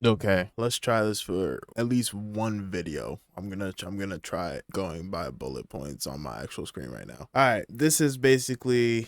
Okay, let's try this for at least one video. I'm gonna try it going by bullet points on my actual screen right now. All right, this is basically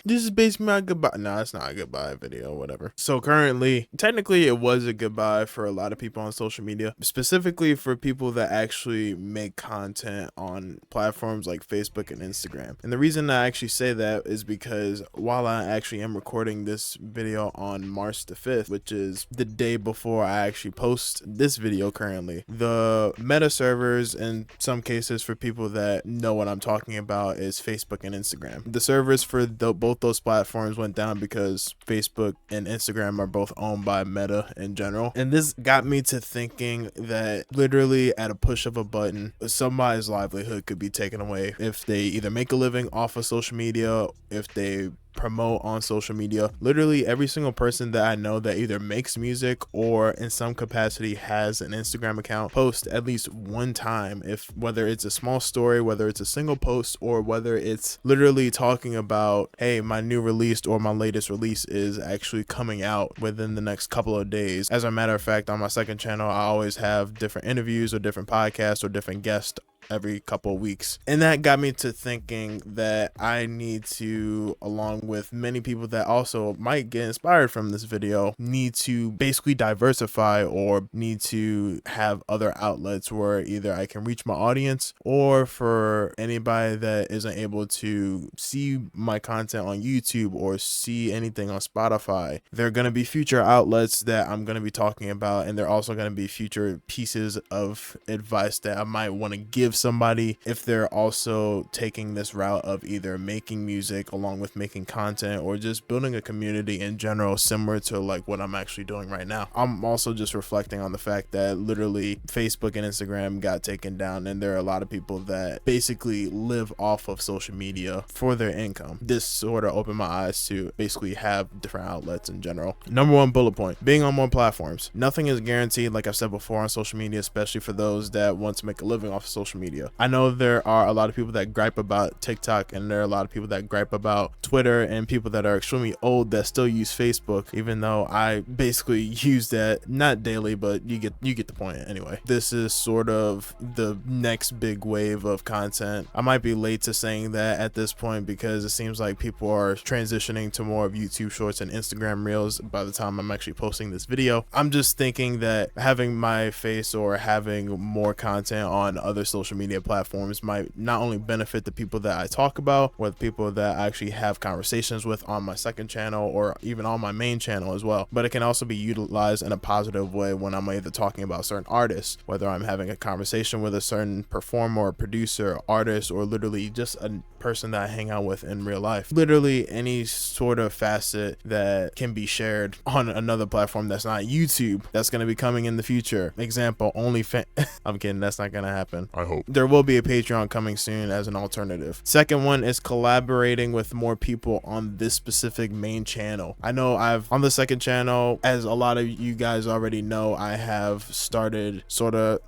my goodbye. No, it's not a goodbye video, whatever. So currently, technically, it was a goodbye for a lot of people on social media, specifically for people that actually make content on platforms like Facebook and Instagram. And the reason I actually say that is because while I actually am recording this video on March the 5th, which is the day before I actually post this video currently, the meta servers, in some cases for people that know what I'm talking about, is Facebook and Instagram. The servers for both those platforms went down because Facebook and Instagram are both owned by Meta in general. And this got me to thinking that literally at a push of a button, somebody's livelihood could be taken away if they either make a living off of social media, if they promote on social media. Literally every single person that I know that either makes music or in some capacity has an Instagram account post at least one time, if whether it's a small story, whether it's a single post, or whether it's literally talking about, hey, my new release or my latest release is actually coming out within the next couple of days. As a matter of fact, on my second channel, I always have different interviews or different podcasts or different guests every couple of weeks. And that got me to thinking that I need to, along with many people that also might get inspired from this video, need to basically diversify or need to have other outlets where either I can reach my audience, or for anybody that isn't able to see my content on YouTube or see anything on Spotify, there are going to be future outlets that I'm going to be talking about, and there are also going to be future pieces of advice that I might want to give somebody if they're also taking this route of either making music along with making content or just building a community in general, similar to like what I'm actually doing right now. I'm also just reflecting on the fact that literally Facebook and Instagram got taken down, and there are a lot of people that basically live off of social media for their income. This sort of opened my eyes to basically have different outlets in general. Number one bullet point: being on more platforms. Nothing is guaranteed, like I've said before, on social media, especially for those that want to make a living off of social media. I know there are a lot of people that gripe about TikTok, and there are a lot of people that gripe about Twitter, and people that are extremely old that still use Facebook, even though I basically use that not daily, but you get the point. Anyway, this is sort of the next big wave of content. I might be late to saying that at this point because it seems like people are transitioning to more of YouTube Shorts and Instagram Reels by the time I'm actually posting this video. I'm just thinking that having my face or having more content on other social media platforms might not only benefit the people that I talk about or the people that I actually have conversations with on my second channel or even on my main channel as well, but it can also be utilized in a positive way when I'm either talking about certain artists, whether I'm having a conversation with a certain performer or producer, artist, or literally just a person that I hang out with in real life. Literally any sort of facet that can be shared on another platform that's not YouTube, that's going to be coming in the future. Example, OnlyFans. I'm kidding, that's not going to happen. I hope. There will be a Patreon coming soon as an alternative. Second one is collaborating with more people on this specific main channel. I know on the second channel, as a lot of you guys already know, I have started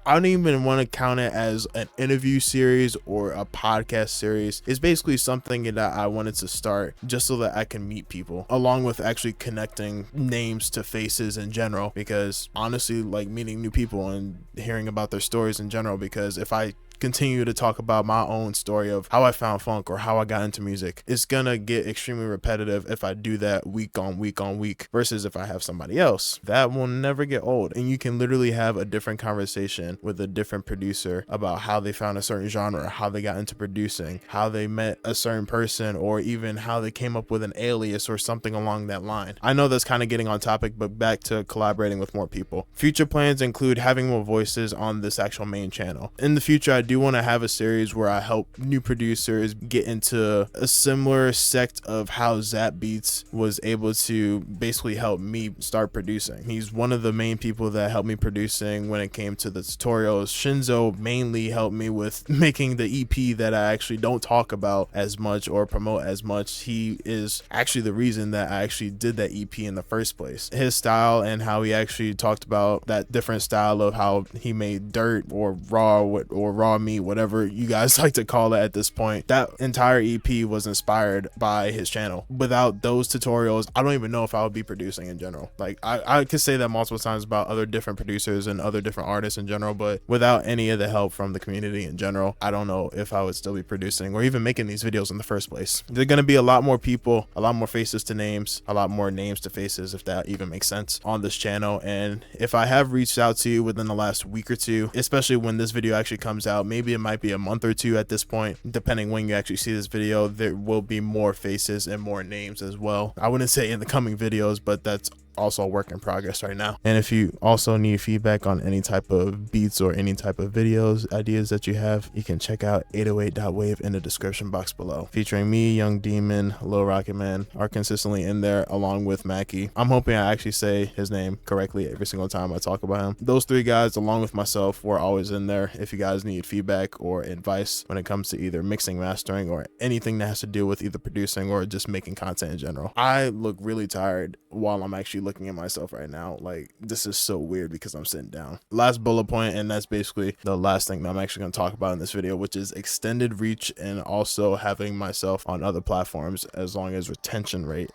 I don't even want to count it as an interview series or a podcast series. It's basically something that I wanted to start just so that I can meet people, along with actually connecting names to faces in general, because honestly, like meeting new people and hearing about their stories in general, because if I continue to talk about my own story of how I found funk or how I got into music, it's gonna get extremely repetitive if I do that week on week on week, versus if I have somebody else. That will never get old, and you can literally have a different conversation with a different producer about how they found a certain genre, how they got into producing, how they met a certain person, or even how they came up with an alias or something along that line. I know that's kind of getting on topic, but back to collaborating with more people. Future plans include having more voices on this actual main channel. In the future, I do want to have a series where I help new producers get into a similar sect of how Zap Beats was able to basically help me start producing. He's one of the main people that helped me producing when it came to the tutorials. Shinzo mainly helped me with making the EP that I actually don't talk about as much or promote as much. He is actually the reason that I actually did that EP in the first place. His style and how he actually talked about that different style of how he made dirt or raw me, whatever you guys like to call it at this point. That entire EP was inspired by his channel. Without those tutorials, I don't even know if I would be producing in general. Like I could say that multiple times about other different producers and other different artists in general, but without any of the help from the community in general, I don't know if I would still be producing or even making these videos in the first place. There're going to be a lot more people, a lot more faces to names, a lot more names to faces, if that even makes sense, on this channel. And if I have reached out to you within the last week or two, especially when this video actually comes out, maybe it might be a month or two at this point, depending when you actually see this video, there will be more faces and more names as well. I wouldn't say in the coming videos, but that's also a work in progress right now. And if you also need feedback on any type of beats or any type of videos ideas that you have, you can check out 808.wave in the description box below. Featuring me, Young Demon, Lil Rocket Man are consistently in there, along with Mackie. I'm hoping I actually say his name correctly every single time I talk about him. Those three guys, along with myself, were always in there if you guys need feedback or advice when it comes to either mixing, mastering, or anything that has to do with either producing or just making content in general. I look really tired while I'm actually looking at myself right now. Like, this is so weird because I'm sitting down. Last bullet point, and that's basically the last thing that I'm actually going to talk about in this video, which is extended reach and also having myself on other platforms, as long as retention rate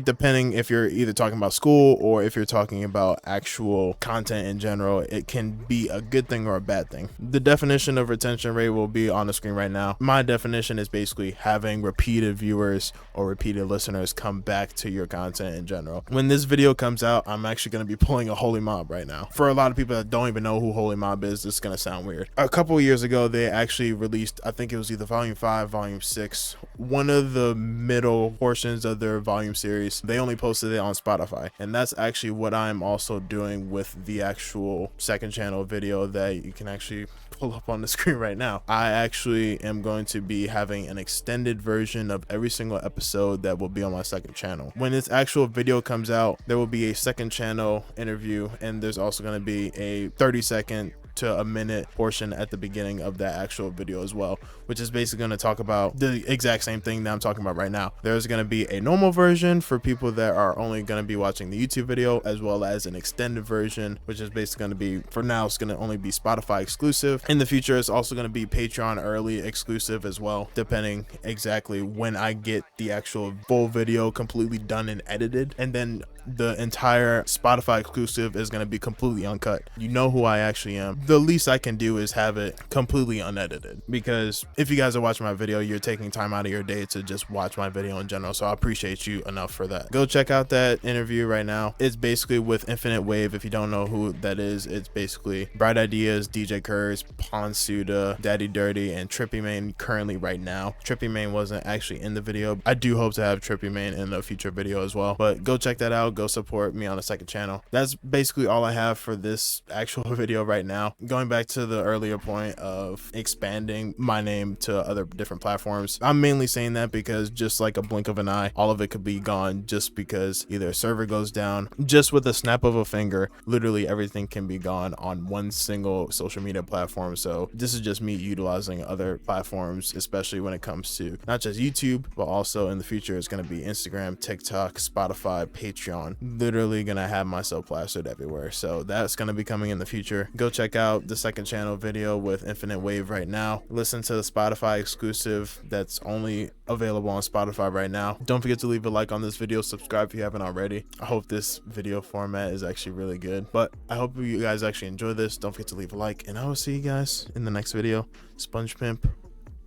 depending if you're either talking about school or if you're talking about actual content in general, it can be a good thing or a bad thing. The definition of retention rate will be on the screen right now. My definition is basically having repeated viewers or repeated listeners come back to your content in general. When this video comes out, I'm actually going to be pulling a Holy Mob right now. For a lot of people that don't even know who Holy Mob is, this is going to sound weird. A couple of years ago, they actually released, I think it was either volume 5, volume 6, one of the middle portions of their volume series. They only posted it on Spotify, and that's actually what I'm also doing with the actual second channel video that you can actually pull up on the screen right now. I actually am going to be having an extended version of every single episode that will be on my second channel. When this actual video comes out, there will be a second channel interview, and there's also going to be a 30-second to a minute portion at the beginning of that actual video as well, which is basically going to talk about the exact same thing that I'm talking about right now. There's going to be a normal version for people that are only going to be watching the YouTube video, as well as an extended version, which is basically going to be, for now, it's going to only be Spotify exclusive. In the future, it's also going to be Patreon early exclusive as well, depending exactly when I get the actual full video completely done and edited. And then the entire Spotify exclusive is going to be completely uncut. You know who I actually am. The least I can do is have it completely unedited, because if you guys are watching my video, you're taking time out of your day to just watch my video in general, so I appreciate you enough for that. Go check out that interview right now. It's basically with Infinite Wave. If you don't know who that is, it's basically Bright Ideas, DJ Kurz, Ponsuda, Daddy Dirty, and Trippy Mane currently right now. Trippy Mane wasn't actually in the video. I do hope to have Trippy Mane in a future video as well, but go check that out. Go support me on the second channel. That's basically all I have for this actual video right now. Going back to the earlier point of expanding my name to other different platforms, I'm mainly saying that because just like a blink of an eye, all of it could be gone just because either a server goes down. Just with a snap of a finger, literally everything can be gone on one single social media platform. So this is just me utilizing other platforms, especially when it comes to not just YouTube, but also in the future it's going to be Instagram, TikTok, Spotify, Patreon. Literally gonna have myself plastered everywhere, so that's gonna be coming in the future. Go check out the second channel video with Infinite Wave right now. Listen to the Spotify exclusive that's only available on Spotify right now. Don't forget to leave a like on this video, subscribe if you haven't already. I hope this video format is actually really good, but I hope you guys actually enjoy this. Don't forget to leave a like, and I will see you guys in the next video. Sponge Pimp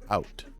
out.